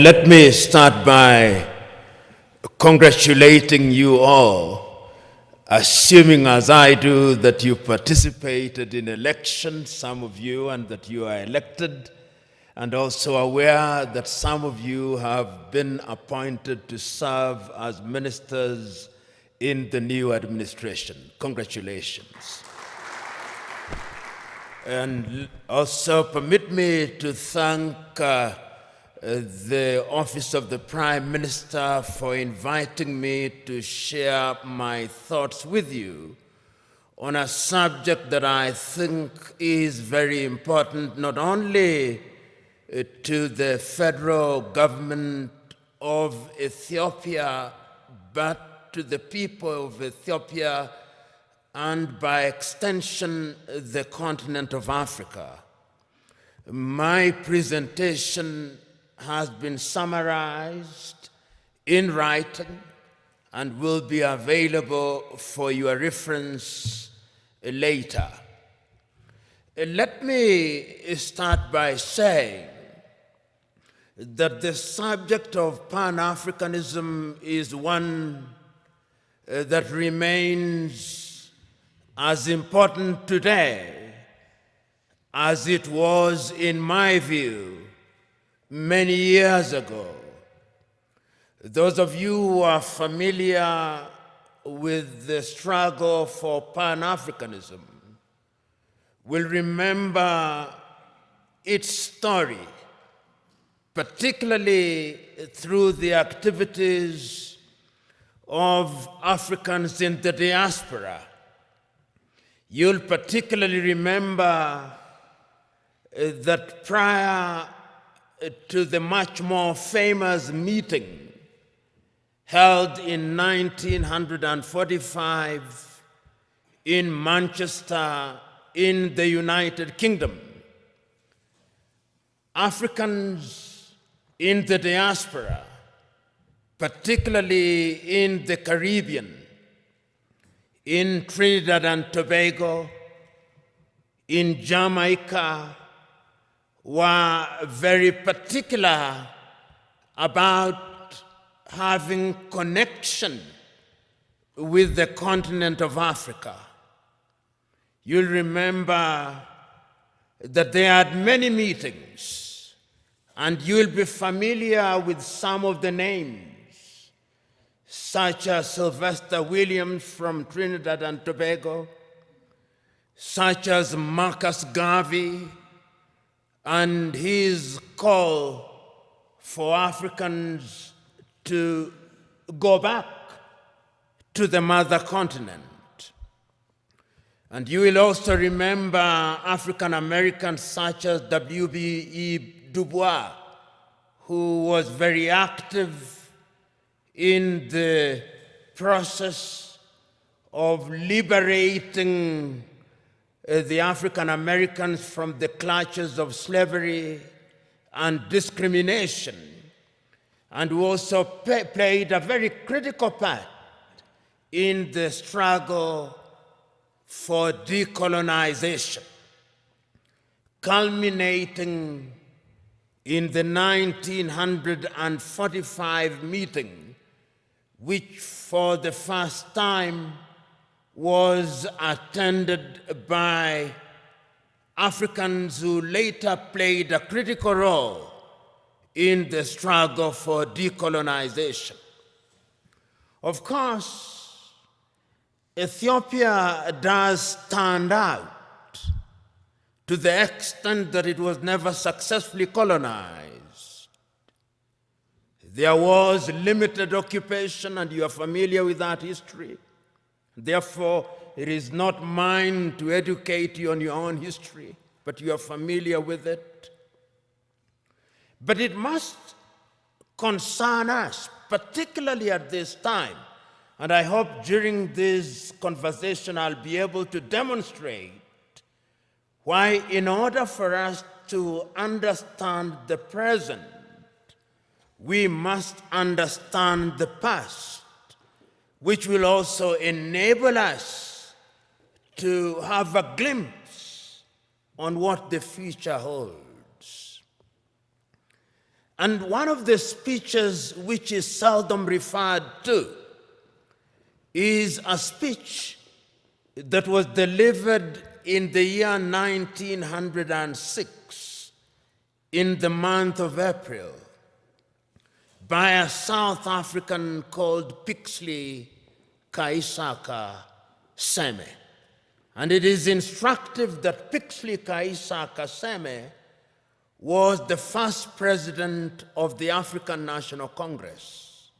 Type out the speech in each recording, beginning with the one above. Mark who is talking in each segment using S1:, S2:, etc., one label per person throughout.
S1: Let me start by congratulating you all, assuming as I do that you participated in elections, some of you, and that you are elected, and also aware that some of you have been appointed to serve as ministers in the new administration. Congratulations. And also permit me to thank the Office of the Prime Minister for inviting me to share my thoughts with you on a subject that I think is very important, not only to the federal government of Ethiopia, but to the people of Ethiopia and by extension, the continent of Africa. My presentation has been summarized in writing and will be available for your reference later. Let me start by saying that the subject of Pan-Africanism is one that remains as important today as it was, in my view, many years ago. Those of you who are familiar with the struggle for Pan-Africanism will remember its story, particularly through the activities of Africans in the diaspora. You'll particularly remember that prior to the much more famous meeting held in 1945 in Manchester in the United Kingdom, Africans in the diaspora, particularly in the Caribbean, in Trinidad and Tobago, in Jamaica, were very particular about having connection with the continent of Africa. You'll remember that they had many meetings, and you'll be familiar with some of the names, such as Sylvester Williams from Trinidad and Tobago, such as Marcus Garvey, and his call for Africans to go back to the mother continent. And you will also remember African Americans such as W.B.E. Du Bois, who was very active in the process of liberating the African Americans from the clutches of slavery and discrimination, and who also played a very critical part in the struggle for decolonization, culminating in the 1945 meeting, which for the first time was attended by Africans who later played a critical role in the struggle for decolonization. Of course, Ethiopia does stand out to the extent that it was never successfully colonized. There was limited occupation, and you are familiar with that history. Therefore, it is not mine to educate you on your own history, but you are familiar with it. But it must concern us, particularly at this time. And I hope during this conversation I'll be able to demonstrate why, in order for us to understand the present, we must understand the past, which will also enable us to have a glimpse on what the future holds. And one of the speeches which is seldom referred to is a speech that was delivered in the year 1906 in the month of April by a South African called Pixley Kaisaka Seme. And it is instructive that Pixley Kaisaka Seme was the first president of the African National Congress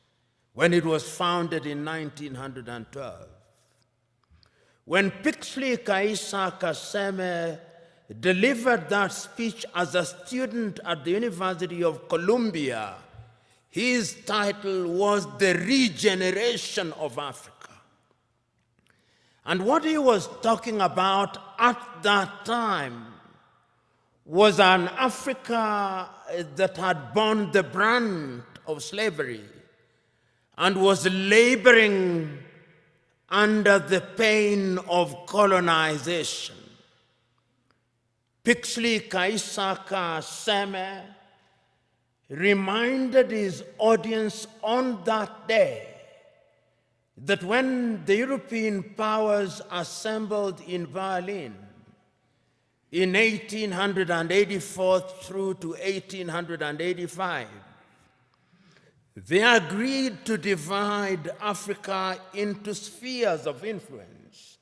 S1: when it was founded in 1912. When Pixley Kaisaka Seme delivered that speech as a student at the University of Columbia, his title was The Regeneration of Africa. And what he was talking about at that time was an Africa that had borne the brunt of slavery and was laboring under the pain of colonization. Pixley Kaisaka Seme reminded his audience on that day that when the European powers assembled in Berlin in 1884 through to 1885, they agreed to divide Africa into spheres of influence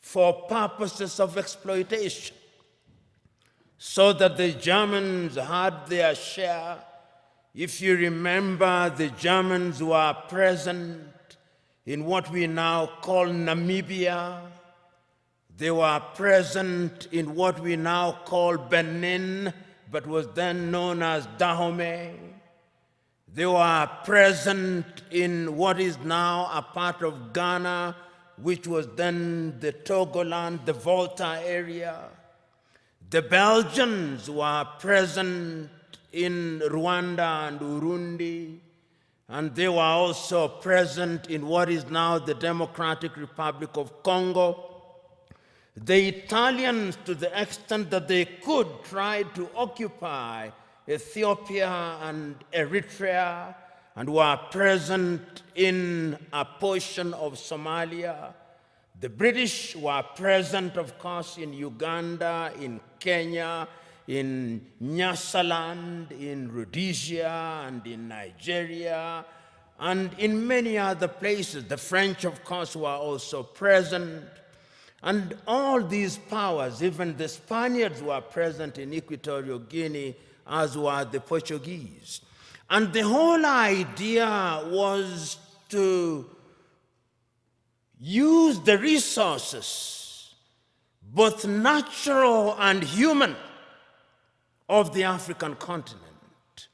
S1: for purposes of exploitation, so that the Germans had their share. If you remember, the Germans were present in what we now call Namibia. They were present in what we now call Benin, but was then known as Dahomey. They were present in what is now a part of Ghana, which was then the Togoland, the Volta area. The Belgians were present in Rwanda and Urundi, and they were also present in what is now the Democratic Republic of Congo. The Italians, to the extent that they could, tried to occupy Ethiopia and Eritrea, and were present in a portion of Somalia. The British were present, of course, in Uganda, in Kenya, in Nyasaland, in Rhodesia, and in Nigeria, and in many other places. The French, of course, were also present. And all these powers, even the Spaniards, were present in Equatorial Guinea, as were the Portuguese. And the whole idea was to use the resources, both natural and human, of the African continent,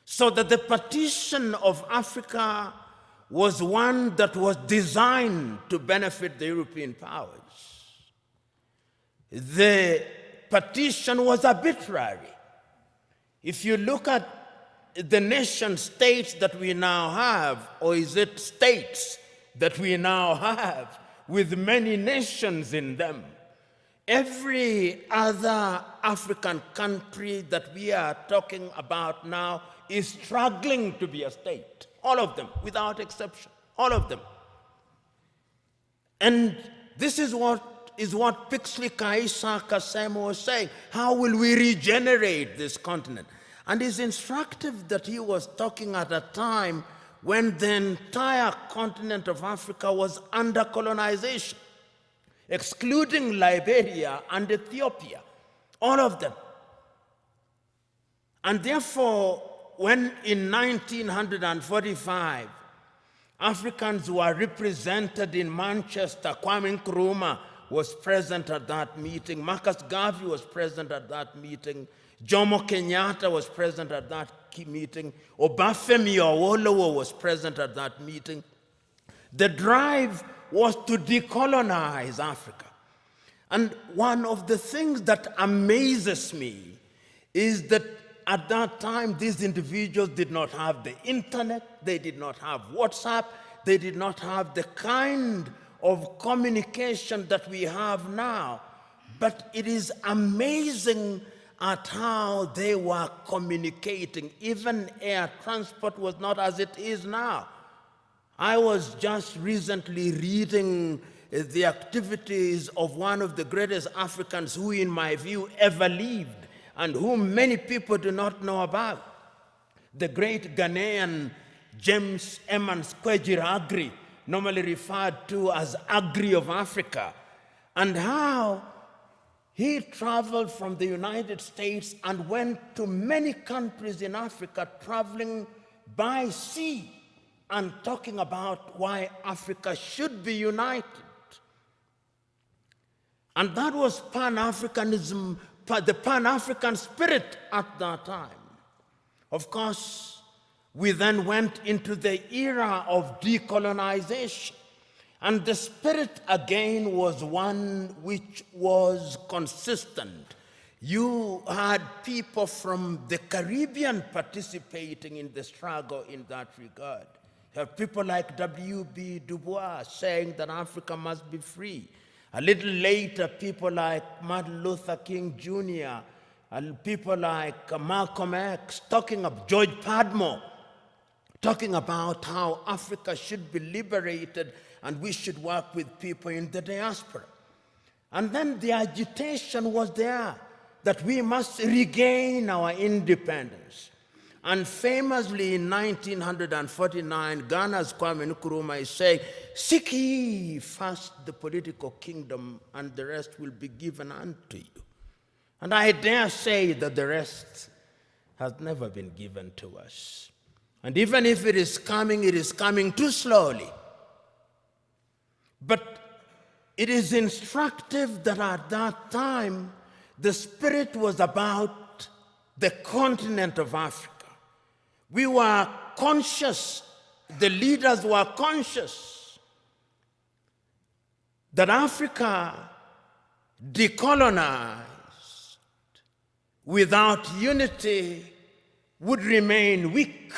S1: so that the partition of Africa was one that was designed to benefit the European powers. The partition was arbitrary. If you look at the nation states that we now have, or is it states that we now have, with many nations in them, every other African country that we are talking about now is struggling to be a state. All of them, without exception, all of them. And this is what Pixley Kaisaka Seme was saying. How will we regenerate this continent? And it's instructive that he was talking at a time when the entire continent of Africa was under colonization, excluding Liberia and Ethiopia, all of them. And therefore, when in 1945, Africans were represented in Manchester, Kwame Nkrumah was present at that meeting, Marcus Garvey was present at that meeting, Jomo Kenyatta was present at that meeting, Obafemi Awolowo was present at that meeting. The drive was to decolonize Africa. And one of the things that amazes me is that at that time, these individuals did not have the internet, they did not have WhatsApp, they did not have the kind of communication that we have now. But it is amazing at how they were communicating. Even air transport was not as it is now. I was just recently reading the activities of one of the greatest Africans who, in my view, ever lived and whom many people do not know about. The great Ghanaian James Emmons Kwegyir Agri, normally referred to as Agri of Africa, and how he traveled from the United States and went to many countries in Africa, traveling by sea and talking about why Africa should be united. And that was Pan-Africanism, the Pan-African spirit at that time. Of course, we then went into the era of decolonization. And the spirit again was one which was consistent. You had people from the Caribbean participating in the struggle in that regard. You have people like W.B. Du Bois saying that Africa must be free. A little later, people like Martin Luther King Jr., and people like Malcolm X, talking of George Padmore, talking about how Africa should be liberated and we should work with people in the diaspora. And then the agitation was there that we must regain our independence. And famously in 1949, Ghana's Kwame Nkrumah is saying, "Seek ye first the political kingdom, and the rest will be given unto you." And I dare say that the rest has never been given to us. And even if it is coming too slowly. But it is instructive that at that time, the spirit was about the continent of Africa. We were conscious, the leaders were conscious, that Africa decolonized without unity would remain weak.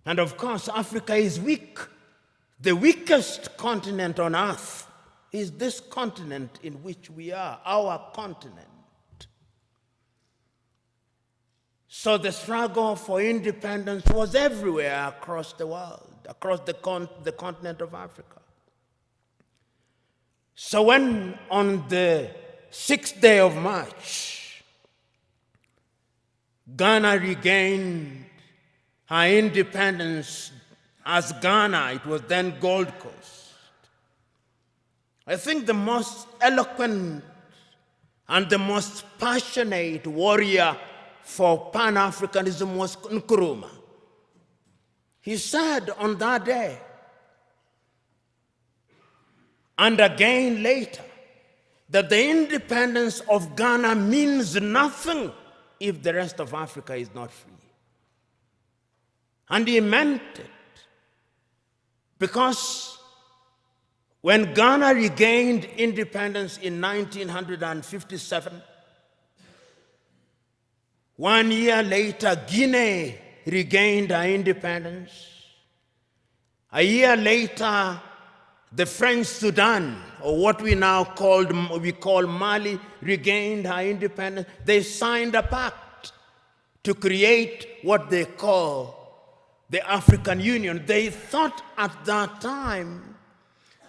S1: And of course, Africa is weak. The weakest continent on earth is this continent in which we are, our continent. So the struggle for independence was everywhere across the world, across the continent of Africa. So when on the 6th day of March, Ghana regained her independence as Ghana, it was then Gold Coast. I think the most eloquent and the most passionate warrior for Pan-Africanism was Nkrumah. He said on that day, and again later, that the independence of Ghana means nothing if the rest of Africa is not free. And he meant it, because when Ghana regained independence in 1957, 1 year later, Guinea regained her independence. A year later, the French Sudan, or what we now call Mali, regained her independence. They signed a pact to create what they call the African Union. They thought at that time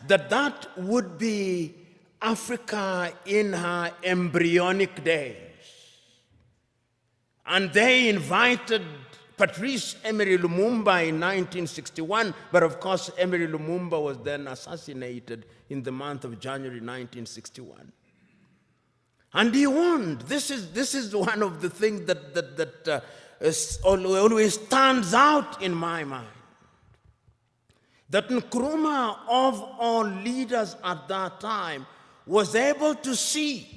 S1: that that would be Africa in her embryonic days. And they invited Patrice Emery Lumumba in 1961, but of course Emery Lumumba was then assassinated in the month of January 1961. And he won. This is one of the things that always stands out in my mind. That Nkrumah, of all leaders at that time, was able to see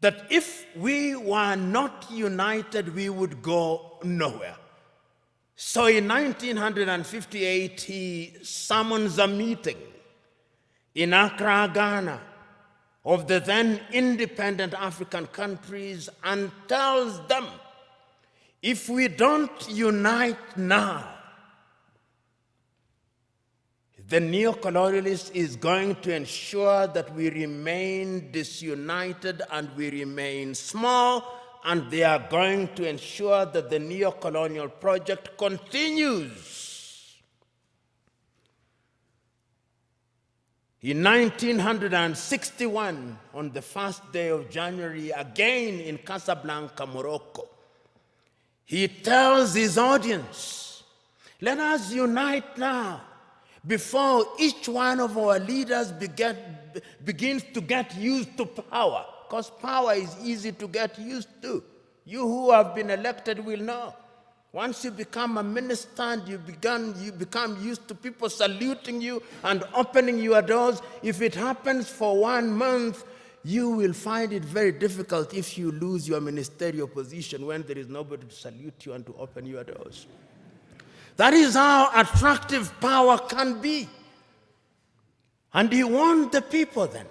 S1: that if we were not united, we would go nowhere. So in 1958, he summons a meeting in Accra, Ghana, of the then independent African countries and tells them, if we don't unite now, The neo-colonialist is going to ensure that we remain disunited and we remain small, and they are going to ensure that the neo-colonial project continues. In 1961, on the first day of January, again in Casablanca, Morocco, he tells his audience, let us unite now before each one of our leaders begins to get used to power, because power is easy to get used to. You who have been elected will know. Once you become a minister and you become used to people saluting you and opening your doors, if it happens for 1 month, you will find it very difficult if you lose your ministerial position when there is nobody to salute you and to open your doors. That is how attractive power can be. And he warned the people then.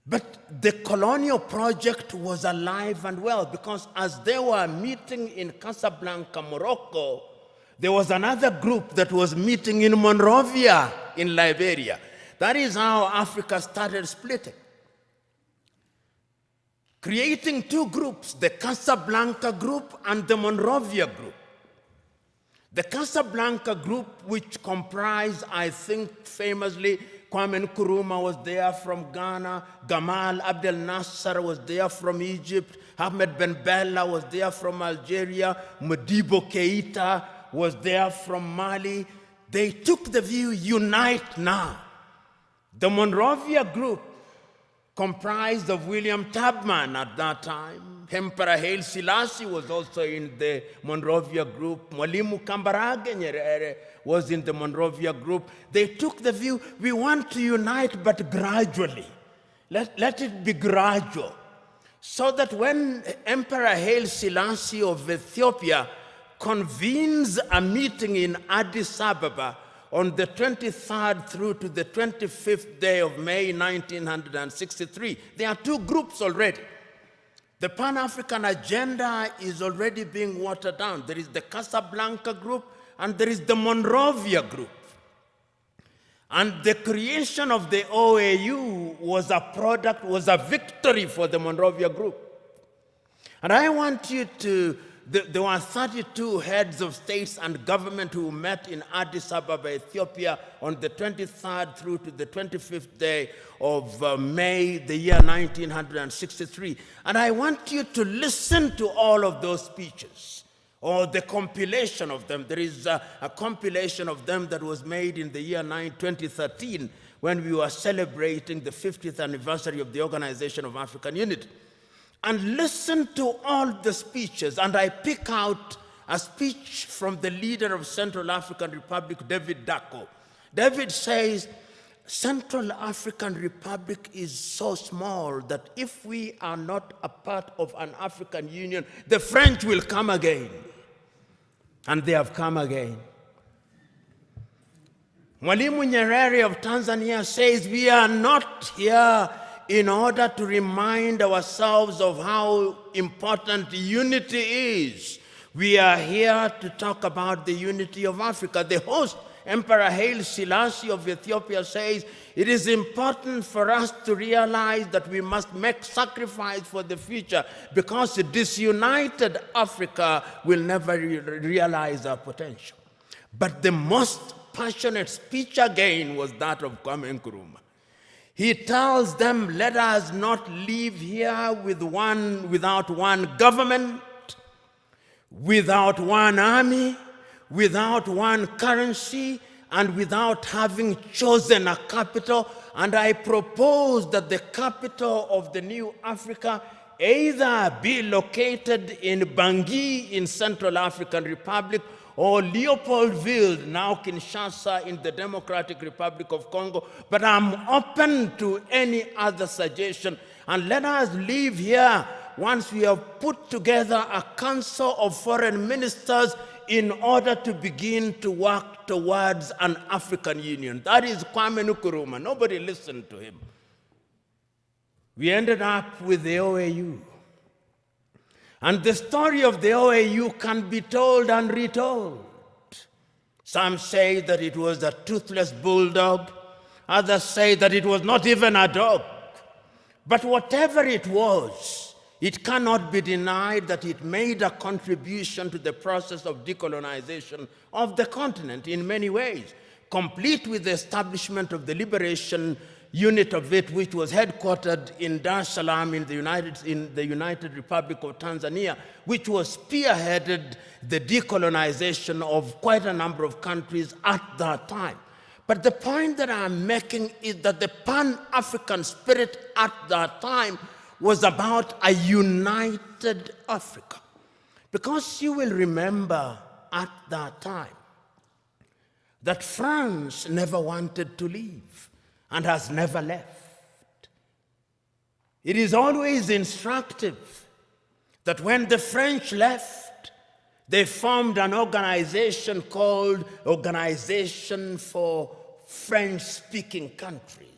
S1: But the colonial project was alive and well, because as they were meeting in Casablanca, Morocco, there was another group that was meeting in Monrovia in Liberia. That is how Africa started splitting, creating two groups, the Casablanca group and the Monrovia group. The Casablanca group, which comprised, I think famously, Kwame Nkrumah was there from Ghana, Gamal Abdel Nasser was there from Egypt, Ahmed Ben Bella was there from Algeria, Modibo Keita was there from Mali. They took the view, unite now. The Monrovia group, comprised of William Tubman at that time. Emperor Haile Selassie was also in the Monrovia group. Mwalimu Kambarage Nyerere was in the Monrovia group. They took the view, we want to unite, but gradually. Let it be gradual. So that when Emperor Haile Selassie of Ethiopia convenes a meeting in Addis Ababa on the 23rd through to the 25th day of May 1963, there are two groups already. The Pan-African agenda is already being watered down. There is the Casablanca group and there is the Monrovia group. And the creation of the OAU was a victory for the Monrovia group. And I want you to, there were 32 heads of states and government who met in Addis Ababa, Ethiopia on the 23rd through to the 25th day of May, the year 1963. And I want you to listen to all of those speeches, or the compilation of them. There is a compilation of them that was made in the year 2013 when we were celebrating the 50th anniversary of the Organization of African Unity. And listen to all the speeches, and I pick out a speech from the leader of Central African Republic, David Dacko. David says, Central African Republic is so small that if we are not a part of an African Union, the French will come again. And they have come again. Mwalimu Nyerere of Tanzania says, we are not here in order to remind ourselves of how important unity is. We are here to talk about the unity of Africa. The host, Emperor Haile Selassie of Ethiopia, says, it is important for us to realize that we must make sacrifice for the future, because a disunited Africa will never realize our potential. But the most passionate speech again was that of Kwame Nkrumah. He tells them, let us not leave here without one government, without one army, without one currency, and without having chosen a capital. And I propose that the capital of the new Africa either be located in Bangui in Central African Republic, or Leopoldville, now Kinshasa, in the Democratic Republic of Congo. But I'm open to any other suggestion. And let us leave here once we have put together a council of foreign ministers in order to begin to work towards an African Union. That is Kwame Nkrumah. Nobody listened to him. We ended up with the OAU. And the story of the OAU can be told and retold. Some say that it was a toothless bulldog. Others say that it was not even a dog. But whatever it was, it cannot be denied that it made a contribution to the process of decolonization of the continent in many ways, complete with the establishment of the liberation unit of it, which was headquartered in Dar es Salaam in the United Republic of Tanzania, which was spearheaded the decolonization of quite a number of countries at that time. But the point that I'm making is that the Pan-African spirit at that time was about a united Africa. Because you will remember at that time that France never wanted to leave and has never left. It is always instructive that when the French left, they formed an organization called Organization for French-Speaking Countries.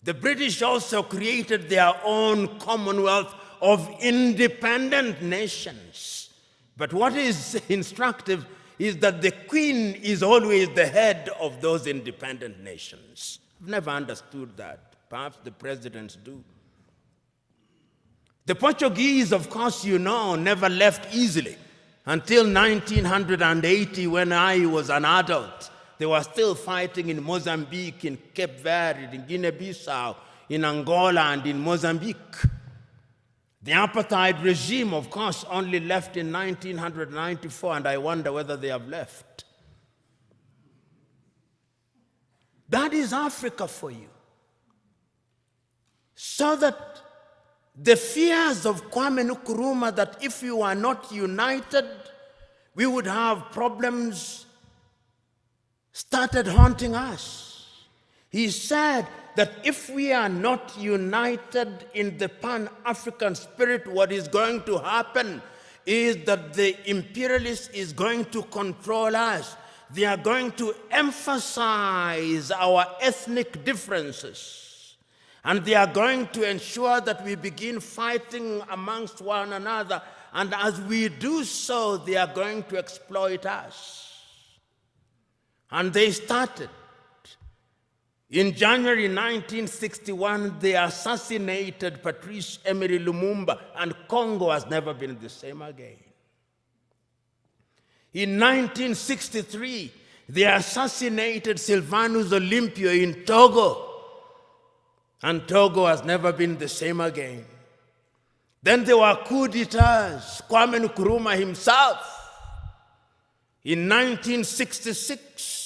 S1: The British also created their own Commonwealth of independent nations. But what is instructive is that the Queen is always the head of those independent nations. I've never understood that. Perhaps the presidents do. The Portuguese, of course, you know, never left easily. Until 1980, when I was an adult, they were still fighting in Mozambique, in Cape Verde, in Guinea-Bissau, in Angola, and in Mozambique. The apartheid regime, of course, only left in 1994, and I wonder whether they have left. That is Africa for you. So that the fears of Kwame Nkrumah that if we were not united, we would have problems, started haunting us. He said that if we are not united in the Pan-African spirit, what is going to happen is that the imperialists is going to control us. They are going to emphasize our ethnic differences. And they are going to ensure that we begin fighting amongst one another. And as we do so, they are going to exploit us. And they started. In January 1961, they assassinated Patrice Emery Lumumba, and Congo has never been the same again. In 1963, they assassinated Sylvanus Olympio in Togo, and Togo has never been the same again. Then there were coups d'etats. Kwame Nkrumah himself, in 1966,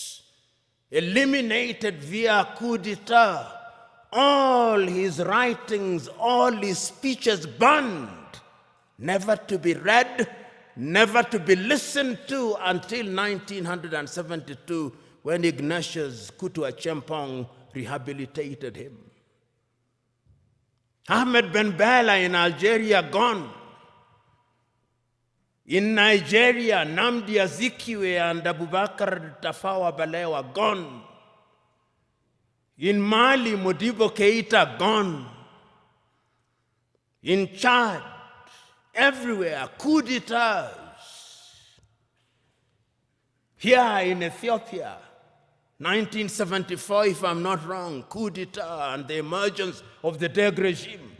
S1: eliminated via coup d'etat, all his writings, all his speeches banned, never to be read, never to be listened to until 1972, when Ignatius Kutu Acheampong rehabilitated him. Ahmed Ben Bella in Algeria, gone. In Nigeria, Nnamdi Azikiwe and Abubakar Tafawa Balewa, gone. In Mali, Modibo Keita, gone. In Chad, everywhere, coup d'etats. Here in Ethiopia, 1974, if I'm not wrong, coup d'etat and the emergence of the Deg regime.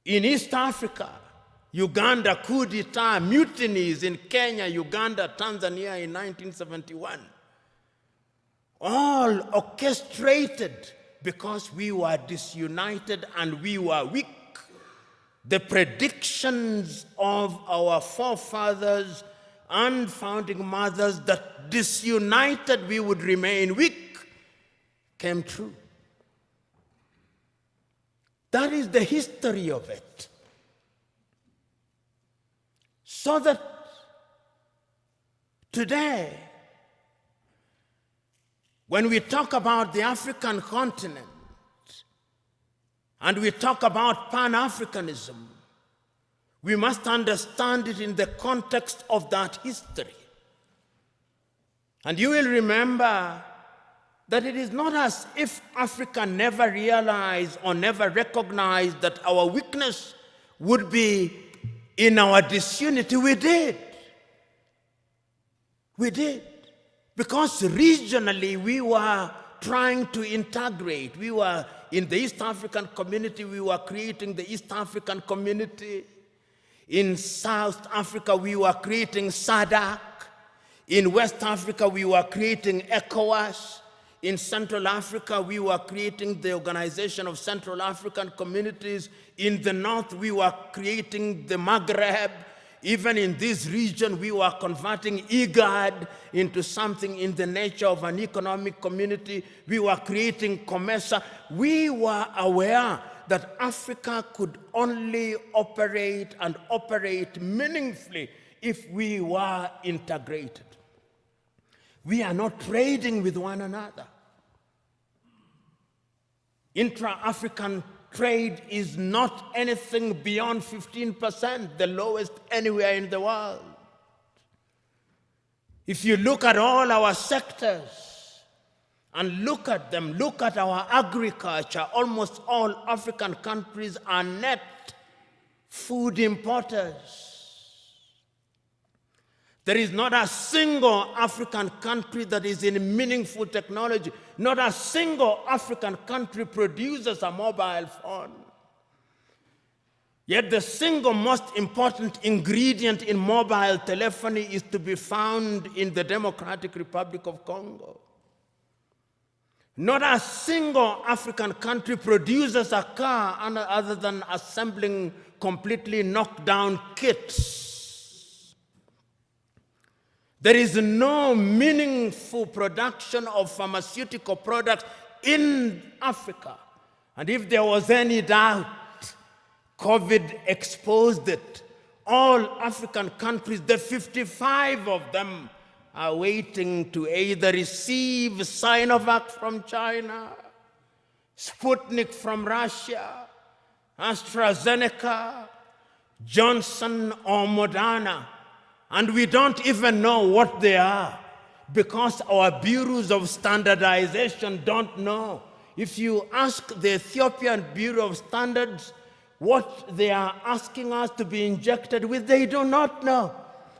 S1: In East Africa, Uganda, coup d'etat, mutinies in Kenya, Uganda, Tanzania in 1971. All orchestrated because we were disunited and we were weak. The predictions of our forefathers and founding mothers that disunited we would remain weak came true. That is the history of it. So that today, when we talk about the African continent and we talk about Pan-Africanism, we must understand it in the context of that history. And you will remember that it is not as if Africa never realized or never recognized that our weakness would be in our disunity. We did. We did. Because regionally we were trying to integrate. We were in the East African community, we were creating the East African community. In South Africa, we were creating SADC. In West Africa, we were creating ECOWAS. In Central Africa, we were creating the Organization of Central African Communities. In the North, we were creating the Maghreb. Even in this region, we were converting IGAD into something in the nature of an economic community. We were creating COMESA. We were aware that Africa could only operate and operate meaningfully if we were integrated. We are not trading with one another. Intra-African trade is not anything beyond 15%, the lowest anywhere in the world. If you look at all our sectors and look at them, look at our agriculture, almost all African countries are net food importers. There is not a single African country that is in meaningful technology. Not a single African country produces a mobile phone. Yet the single most important ingredient in mobile telephony is to be found in the Democratic Republic of Congo. Not a single African country produces a car other than assembling completely knocked down kits. There is no meaningful production of pharmaceutical products in Africa. And if there was any doubt, COVID exposed it. All African countries, the 55 of them, are waiting to either receive Sinovac from China, Sputnik from Russia, AstraZeneca, Johnson or Moderna. And we don't even know what they are because our bureaus of standardization don't know. If you ask the Ethiopian Bureau of Standards what they are asking us to be injected with, they do not know.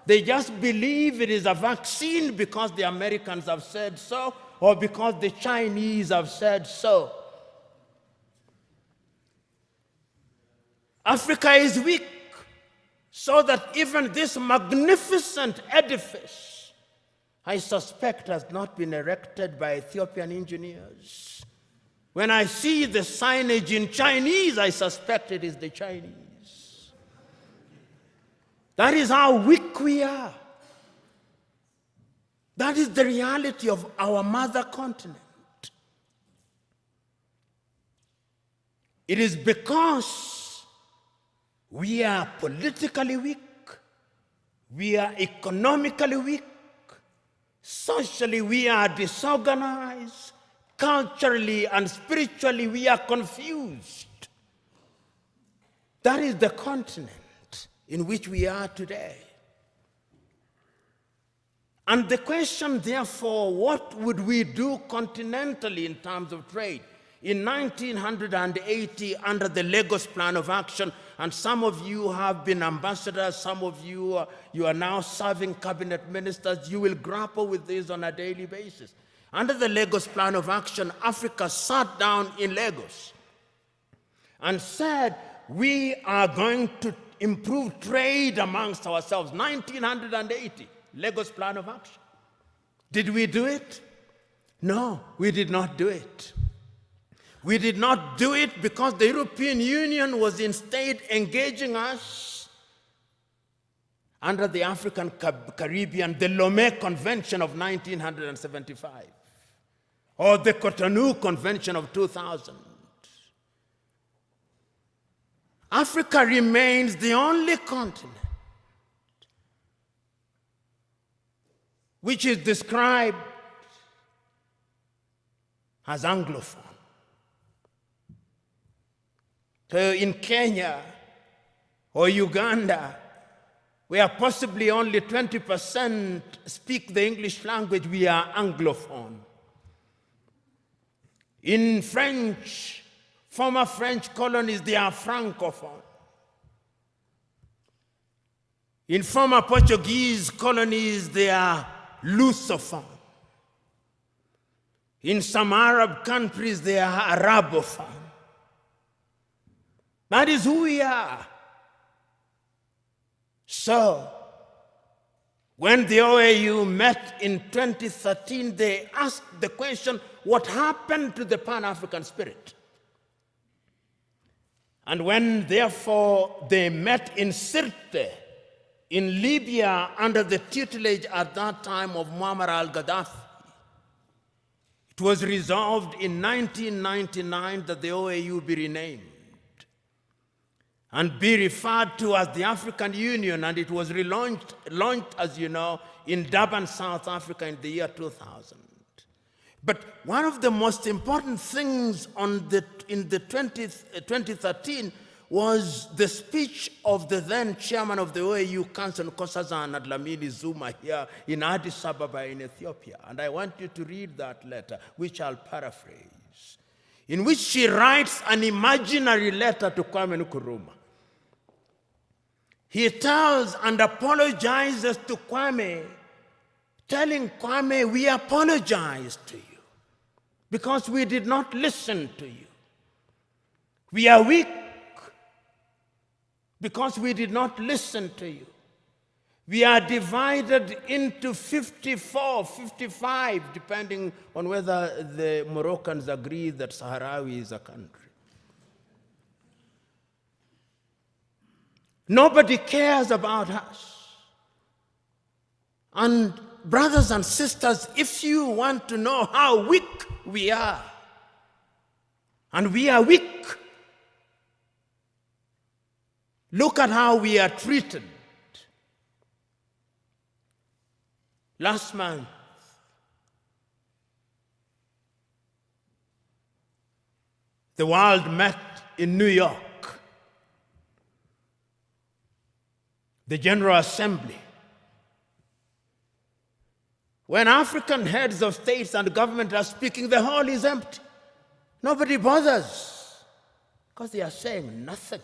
S1: They just believe it is a vaccine because the Americans have said so or because the Chinese have said so. Africa is weak. So that even this magnificent edifice, I suspect, has not been erected by Ethiopian engineers. When I see the signage in Chinese, I suspect it is the Chinese. That is how weak we are. That is the reality of our mother continent. It is because we are politically weak, we are economically weak, socially we are disorganized, culturally and spiritually we are confused. That is the continent in which we are today. And the question, therefore, what would we do continentally in terms of trade? In 1980, under the Lagos Plan of Action, and some of you have been ambassadors, some of you, you are now serving cabinet ministers, you will grapple with this on a daily basis. Under the Lagos Plan of Action, Africa sat down in Lagos and said, we are going to improve trade amongst ourselves. 1980, Lagos Plan of Action. Did we do it? No, we did not do it. We did not do it because the European Union was instead engaging us under the African Caribbean, the Lomé Convention of 1975, or the Cotonou Convention of 2000. Africa remains the only continent which is described as Anglophone. So in Kenya or Uganda, where possibly only 20% speak the English language, we are Anglophone. In French, former French colonies, they are Francophone. In former Portuguese colonies, they are Lusophone. In some Arab countries, they are Arabophone. That is who we are. So, when the OAU met in 2013, they asked the question, what happened to the Pan-African spirit? And when, therefore, they met in Sirte, in Libya, under the tutelage at that time of Muammar al-Gaddafi, it was resolved in 1999 that the OAU be renamed and be referred to as the African Union, and it was launched, as you know, in Durban, South Africa in the year 2000. But one of the most important things in the 2013 was the speech of the then chairman of the OAU Council, Nkosazana Dlamini Zuma, here in Addis Ababa in Ethiopia. And I want you to read that letter, which I'll paraphrase, in which she writes an imaginary letter to Kwame Nkrumah. He tells and apologizes to Kwame, telling Kwame, we apologize to you because we did not listen to you. We are weak because we did not listen to you. We are divided into 54, 55, depending on whether the Moroccans agree that Sahrawi is a country. Nobody cares about us. And brothers and sisters, if you want to know how weak we are, and we are weak, look at how we are treated. Last month, the world met in New York. The General Assembly. When African heads of states and government are speaking, the hall is empty. Nobody bothers because they are saying nothing.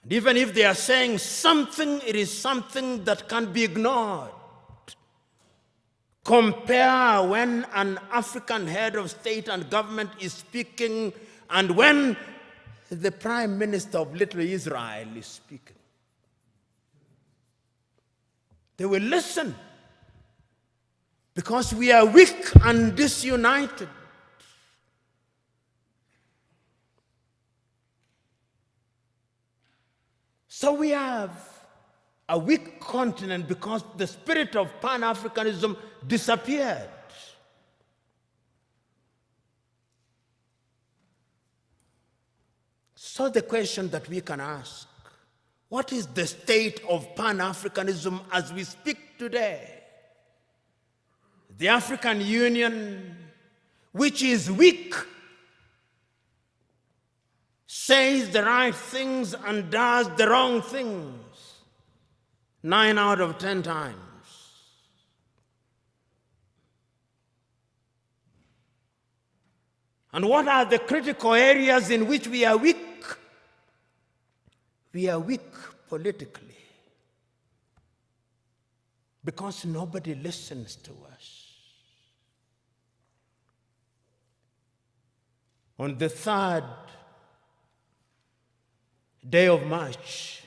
S1: And even if they are saying something, it is something that can be ignored. Compare when an African head of state and government is speaking and when the Prime Minister of Little Israel is speaking. They will listen because we are weak and disunited. So we have a weak continent because the spirit of Pan-Africanism disappeared. So the question that we can ask, what is the state of Pan-Africanism as we speak today? The African Union, which is weak, says the right things and does the wrong things 9 out of 10 times. And what are the critical areas in which we are weak? We are weak politically because nobody listens to us. On the 3rd day of March,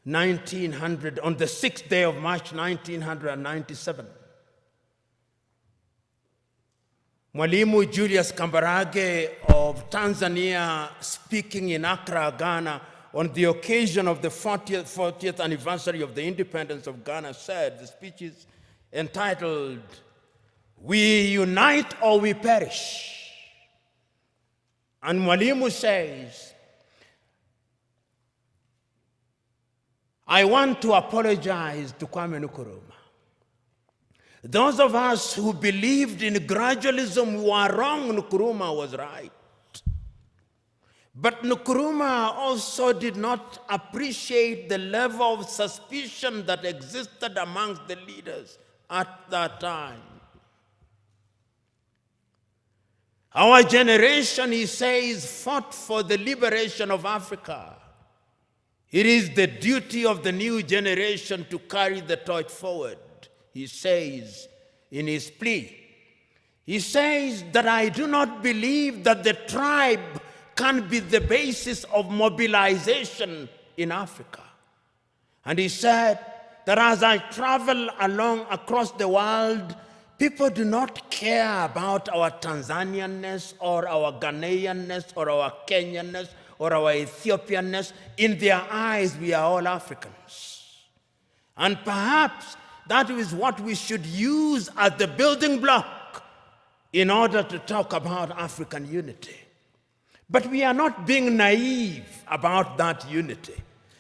S1: 1900, on the 6th day of March, 1997, Mwalimu Julius Kambarage of Tanzania, speaking in Accra, Ghana, on the occasion of the 40th anniversary of the independence of Ghana, said, the speech is entitled, "We Unite or We Perish." And Mwalimu says, I want to apologize to Kwame Nkrumah. Those of us who believed in gradualism were wrong. Nkrumah was right. But Nkrumah also did not appreciate the level of suspicion that existed amongst the leaders at that time. Our generation, he says, fought for the liberation of Africa. It is the duty of the new generation to carry the torch forward, he says in his plea. He says that I do not believe that the tribe can be the basis of mobilization in Africa. And he said that as I travel along across the world, people do not care about our Tanzanianness or our Ghanaianness or our Kenyanness or our Ethiopianness. In their eyes, we are all Africans. And perhaps that is what we should use as the building block in order to talk about African unity. But we are not being naive about that unity.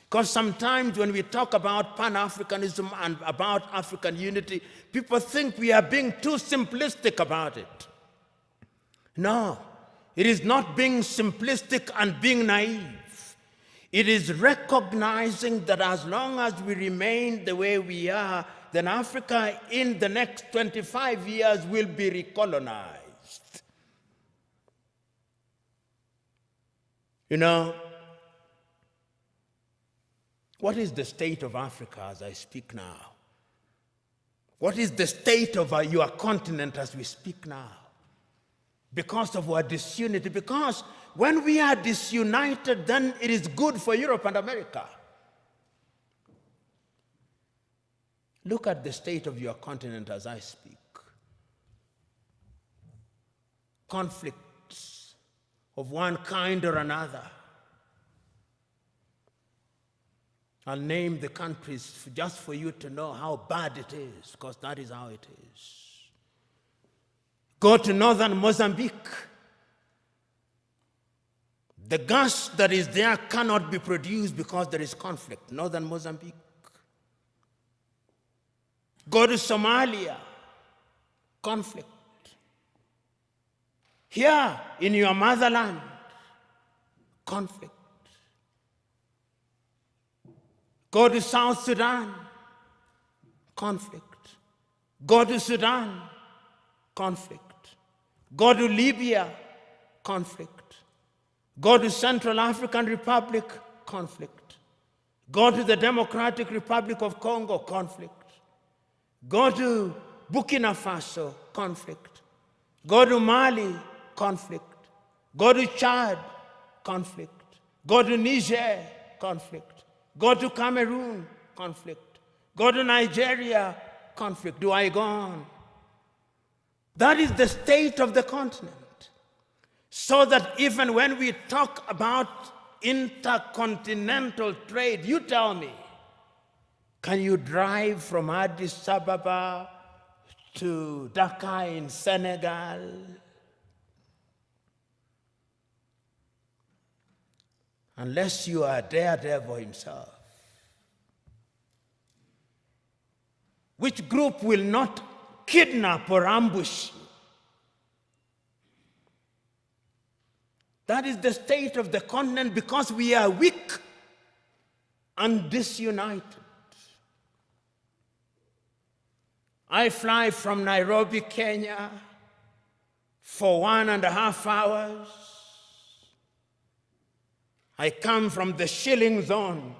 S1: Because sometimes when we talk about Pan-Africanism and about African unity, people think we are being too simplistic about it. No, it is not being simplistic and being naive. It is recognizing that as long as we remain the way we are, then Africa in the next 25 years will be recolonized. You know, what is the state of Africa as I speak now? What is the state of your continent as we speak now? Because of our disunity. Because when we are disunited, then it is good for Europe and America. Look at the state of your continent as I speak. Conflicts of one kind or another. I'll name the countries just for you to know how bad it is, because that is how it is. Go to northern Mozambique. The gas that is there cannot be produced because there is conflict. Northern Mozambique. Go to Somalia. Conflict. Here in your motherland, conflict. Go to South Sudan, conflict. Go to Sudan, conflict. Go to Libya, conflict. Go to Central African Republic, conflict. Go to the Democratic Republic of Congo, conflict. Go to Burkina Faso, conflict. Go to Mali, conflict. Go to Chad, conflict. Go to Niger, conflict. Go to Cameroon, conflict. Go to Nigeria, conflict. Do I go on? That is the state of the continent. So that even when we talk about intercontinental trade, you tell me, can you drive from Addis Ababa to Dakar in Senegal? Unless you are Daredevil himself. Which group will not kidnap or ambush you? That is the state of the continent because we are weak and disunited. I fly from Nairobi, Kenya for 1.5 hours. I come from the shilling zone.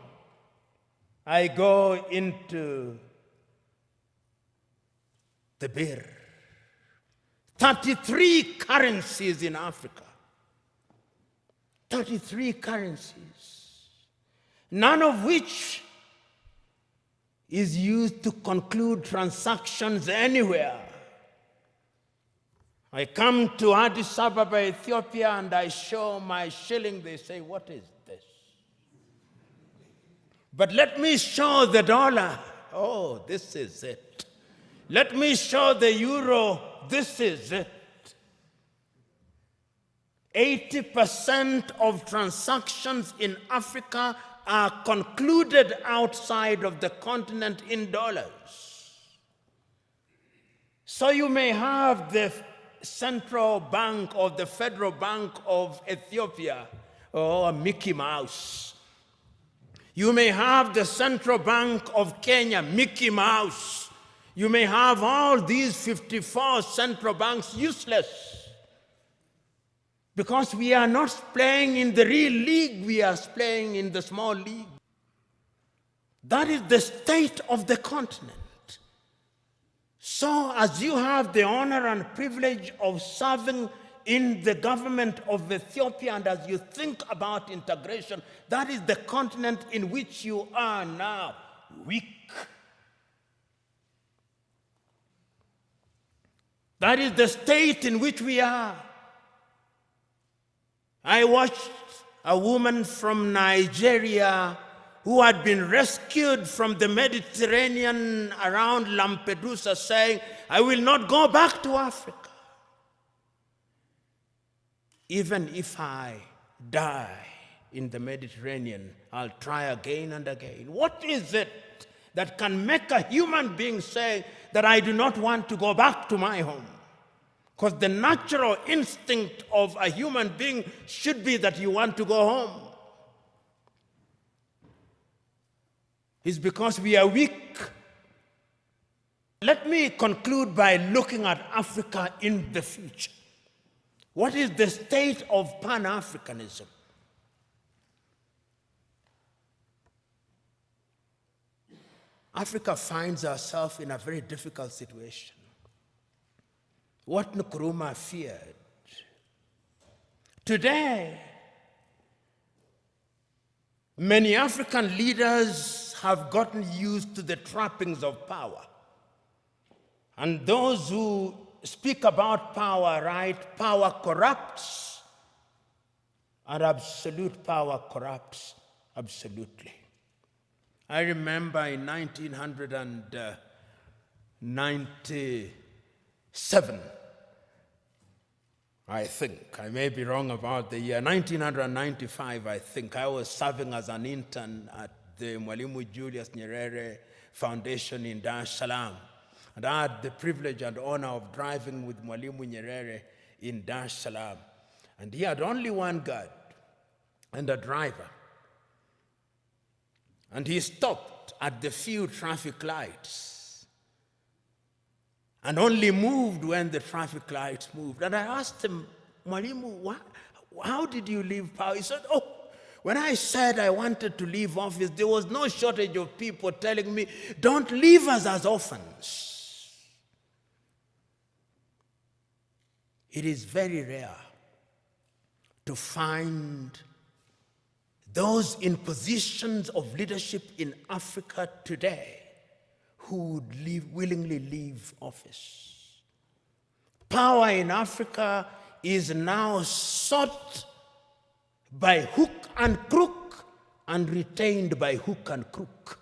S1: I go into the birr. 33 currencies in Africa. 33 currencies. None of which is used to conclude transactions anywhere. I come to Addis Ababa, Ethiopia, and I show my shilling. They say, what is this? But let me show the dollar. Oh, this is it. Let me show the euro. This is it. 80% of transactions in Africa are concluded outside of the continent in dollars. So you may have the Central Bank or the Federal Bank of Ethiopia, or Mickey Mouse. You may have the Central Bank of Kenya, Mickey Mouse. You may have all these 54 central banks useless because we are not playing in the real league, we are playing in the small league. That is the state of the continent. So as you have the honor and privilege of serving in the government of Ethiopia, and as you think about integration, that is the continent in which you are now, weak. That is the state in which we are. I watched a woman from Nigeria who had been rescued from the Mediterranean around Lampedusa saying, I will not go back to Africa. Even if I die in the Mediterranean, I'll try again and again. What is it that can make a human being say that I do not want to go back to my home? Because the natural instinct of a human being should be that you want to go home. It's because we are weak. Let me conclude by looking at Africa in the future. What is the state of Pan-Africanism? Africa finds herself in a very difficult situation. What Nkrumah feared. Today, many African leaders have gotten used to the trappings of power. And those who speak about power, right? Power corrupts, and absolute power corrupts absolutely. I remember in 1997, I think, I may be wrong about the year, 1995, I think, I was serving as an intern at the Mwalimu Julius Nyerere Foundation in Dar es Salaam. And I had the privilege and honor of driving with Mwalimu Nyerere in Dar es Salaam. And he had only one guard and a driver. And he stopped at the few traffic lights and only moved when the traffic lights moved. And I asked him, Mwalimu, how did you leave power? He said, when I said I wanted to leave office, there was no shortage of people telling me, don't leave us as orphans. It is very rare to find those in positions of leadership in Africa today who would willingly leave office. Power in Africa is now sought by hook and crook and retained by hook and crook.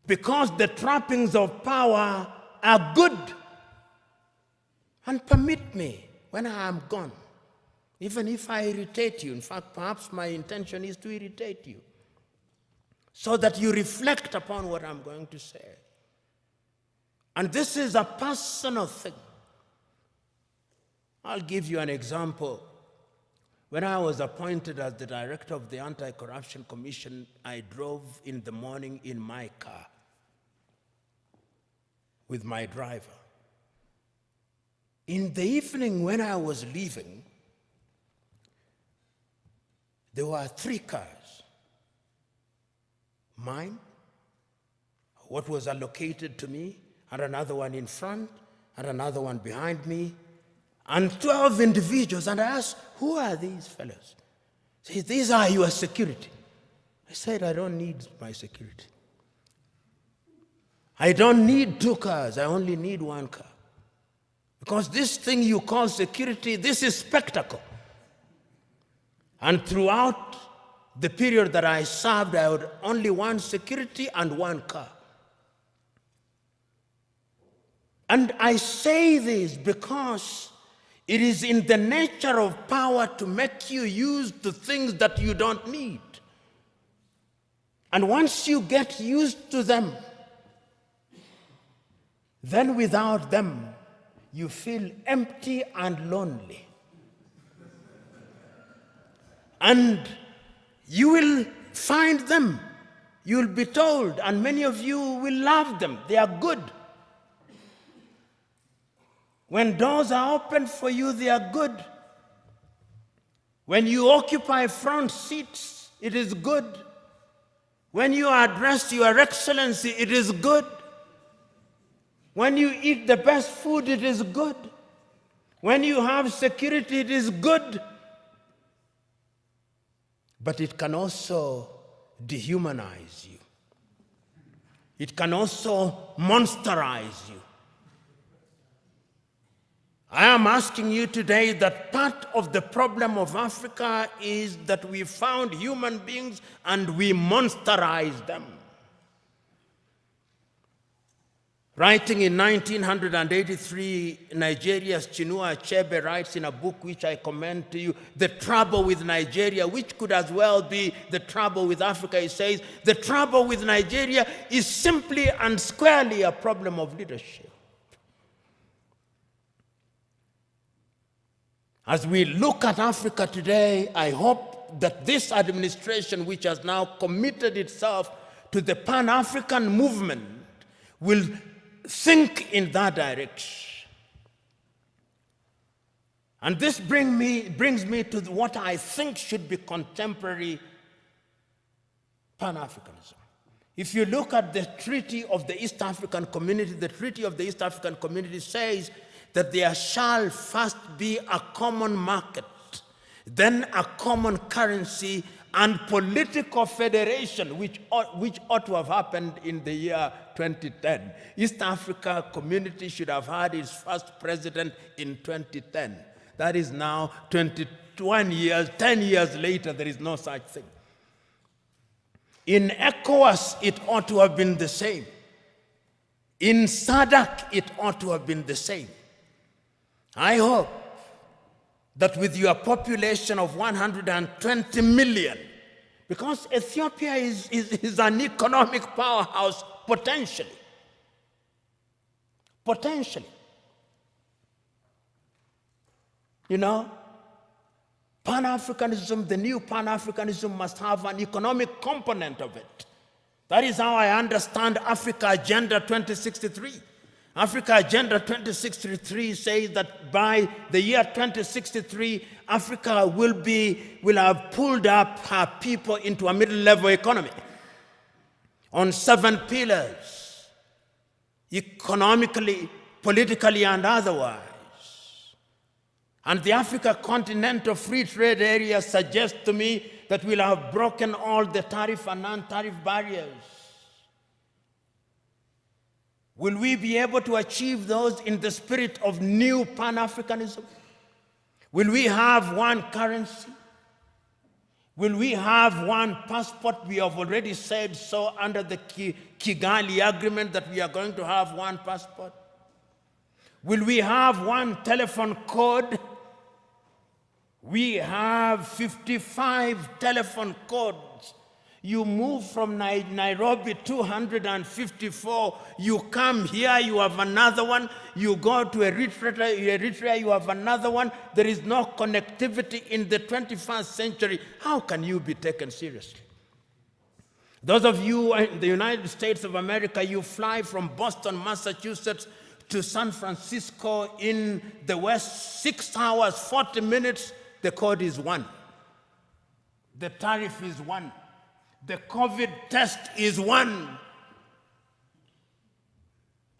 S1: Because the trappings of power are good. And permit me, when I am gone, even if I irritate you, in fact, perhaps my intention is to irritate you, so that you reflect upon what I'm going to say. And this is a personal thing. I'll give you an example. When I was appointed as the director of the Anti-Corruption Commission, I drove in the morning in my car with my driver. In the evening when I was leaving, there were 3 cars. Mine, what was allocated to me, and another one in front, and another one behind me, and 12 individuals. And I asked, who are these fellows? He said, these are your security. I said, I don't need my security. I don't need 2 cars, I only need 1 car. Because this thing you call security, this is spectacle. And throughout the period that I served, I had only 1 security and 1 car. And I say this because it is in the nature of power to make you use the things that you don't need. And once you get used to them, then without them, you feel empty and lonely. And you will find them. You will be told, and many of you will love them. They are good. When doors are open for you, they are good. When you occupy front seats, it is good. When you address Your Excellency, it is good. When you eat the best food, it is good. When you have security, it is good. But it can also dehumanize you. It can also monsterize you. I am asking you today that part of the problem of Africa is that we found human beings and we monsterize them. Writing in 1983, Nigeria's Chinua Achebe writes in a book which I commend to you, The Trouble with Nigeria, which could as well be the trouble with Africa. He says, the trouble with Nigeria is simply and squarely a problem of leadership. As we look at Africa today, I hope that this administration, which has now committed itself to the Pan-African movement, will think in that direction. And this brings me to what I think should be contemporary Pan-Africanism. If you look at the Treaty of the East African Community, the Treaty of the East African Community says that there shall first be a common market, then a common currency, and political federation, which ought to have happened in the year 2010. East Africa Community should have had its first president in 2010. That is now 21 years, 10 years later, there is no such thing. In ECOWAS, it ought to have been the same. In SADC, it ought to have been the same. I hope that with your population of 120 million, because Ethiopia is an economic powerhouse potentially. You know, Pan-Africanism, the new Pan-Africanism must have an economic component of it. That is how I understand Africa Agenda 2063. Africa Agenda 2063 says that by the year 2063, Africa will have pulled up her people into a middle-level economy on 7 pillars, economically, politically, and otherwise. And the Africa Continental Free Trade Area suggests to me that we'll have broken all the tariff and non-tariff barriers. Will we be able to achieve those in the spirit of new Pan-Africanism? Will we have one currency? Will we have one passport? We have already said so under the Kigali Agreement that we are going to have one passport. Will we have one telephone code? We have 55 telephone codes. You move from Nairobi 254, you come here, you have another one, you go to Eritrea, you have another one. There is no connectivity in the 21st century. How can you be taken seriously? Those of you in the United States of America, you fly from Boston, Massachusetts to San Francisco in the West, 6 hours, 40 minutes, the code is 1. The tariff is 1. The COVID test is 1.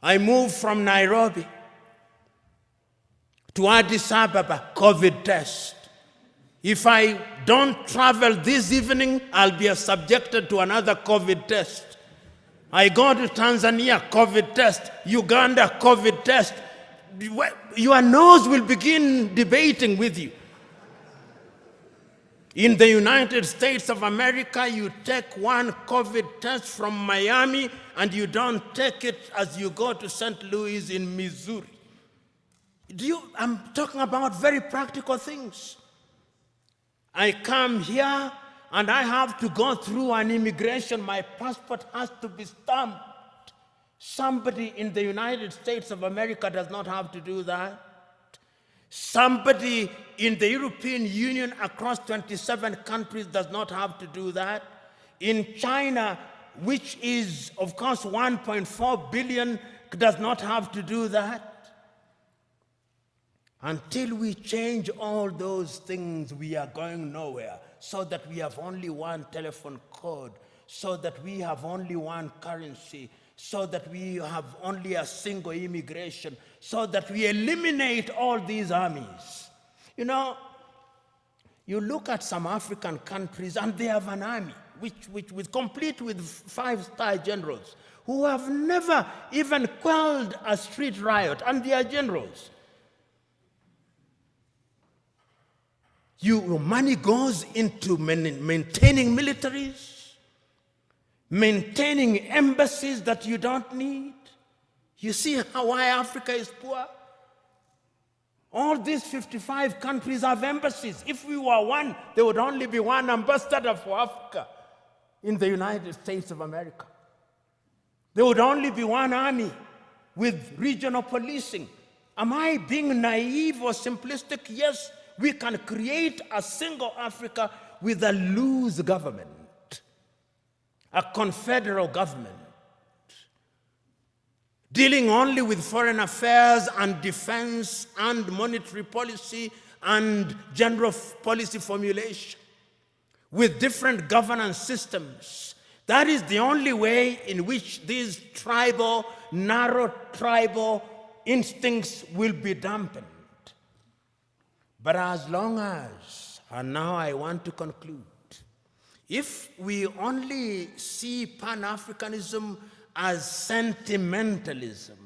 S1: I moved from Nairobi to Addis Ababa, COVID test. If I don't travel this evening, I'll be subjected to another COVID test. I go to Tanzania, COVID test. Uganda, COVID test. Your nose will begin debating with you. In the United States of America, you take one COVID test from Miami and you don't take it as you go to St. Louis in Missouri. I'm talking about very practical things. I come here and I have to go through an immigration. My passport has to be stamped. Somebody in the United States of America does not have to do that. Somebody in the European Union across 27 countries does not have to do that. In China, which is, of course, 1.4 billion, does not have to do that. Until we change all those things, we are going nowhere, so that we have only one telephone code, so that we have only one currency, so that we have only a single immigration, so that we eliminate all these armies. You know, you look at some African countries and they have an army, which complete with 5-star generals who have never even quelled a street riot, and they are generals. Money goes into maintaining militaries, maintaining embassies that you don't need. You see why Africa is poor? All these 55 countries have embassies. If we were one, there would only be one ambassador for Africa in the United States of America. There would only be one army with regional policing. Am I being naive or simplistic? Yes, we can create a single Africa with a loose government, a confederal government, dealing only with foreign affairs and defense and monetary policy and general policy formulation, with different governance systems. That is the only way in which these narrow tribal instincts will be dampened. But as long as, and now I want to conclude, if we only see Pan-Africanism as sentimentalism,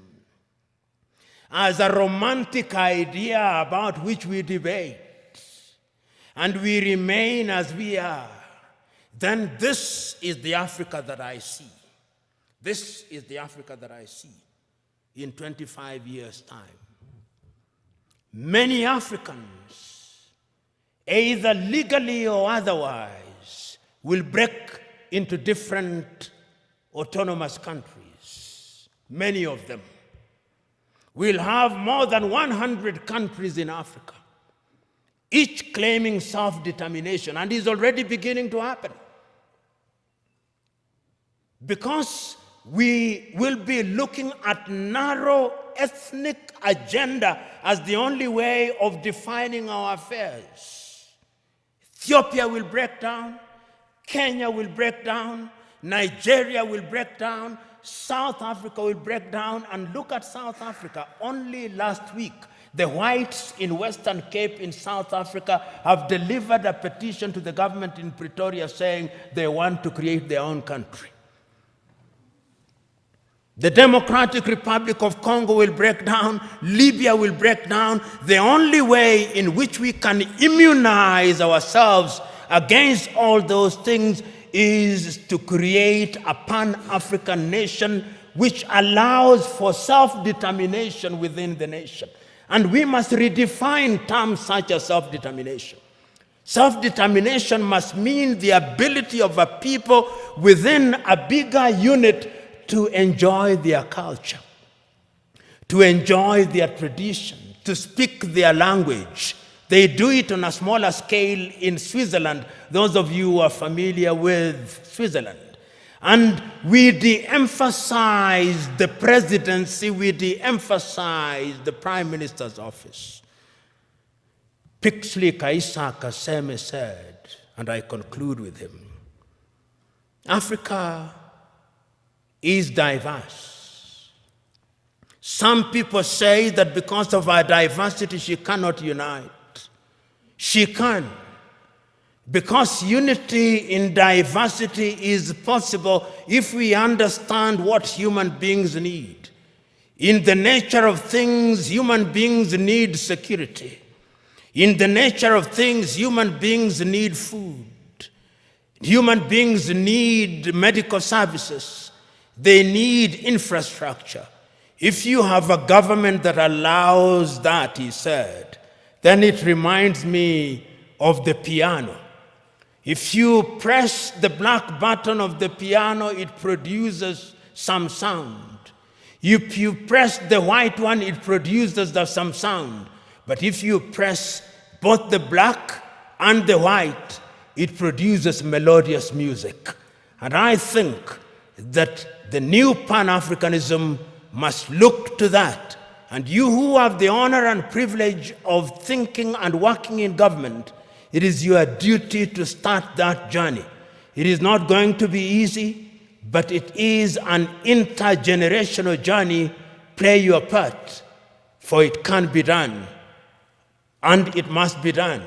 S1: as a romantic idea about which we debate, and we remain as we are, then this is the Africa that I see. This is the Africa that I see in 25 years' time. Many Africans, either legally or otherwise, will break into different autonomous countries. Many of them. We'll have more than 100 countries in Africa, each claiming self-determination, and is already beginning to happen. Because we will be looking at narrow ethnic agenda as the only way of defining our affairs. Ethiopia will break down, Kenya will break down, Nigeria will break down, South Africa will break down. And look at South Africa. Only last week, the whites in Western Cape in South Africa have delivered a petition to the government in Pretoria saying they want to create their own country. The Democratic Republic of Congo will break down, Libya will break down. The only way in which we can immunize ourselves against all those things is to create a Pan-African nation which allows for self-determination within the nation. And we must redefine terms such as self-determination. Self-determination must mean the ability of a people within a bigger unit to enjoy their culture, to enjoy their tradition, to speak their language. They do it on a smaller scale in Switzerland, those of you who are familiar with Switzerland. And we de-emphasize the presidency, we de-emphasize the prime minister's office. Pixley Kaisa Kaseme said, and I conclude with him, Africa is diverse. Some people say that because of our diversity, she cannot unite. She can. Because unity in diversity is possible if we understand what human beings need. In the nature of things, human beings need security. In the nature of things, human beings need food. Human beings need medical services. They need infrastructure. If you have a government that allows that, he said, then it reminds me of the piano. If you press the black button of the piano, it produces some sound. If you press the white one, it produces some sound. But if you press both the black and the white, it produces melodious music. And I think that the new Pan-Africanism must look to that. And you who have the honor and privilege of thinking and working in government, it is your duty to start that journey. It is not going to be easy, but it is an intergenerational journey. Play your part, for it can be done, and it must be done.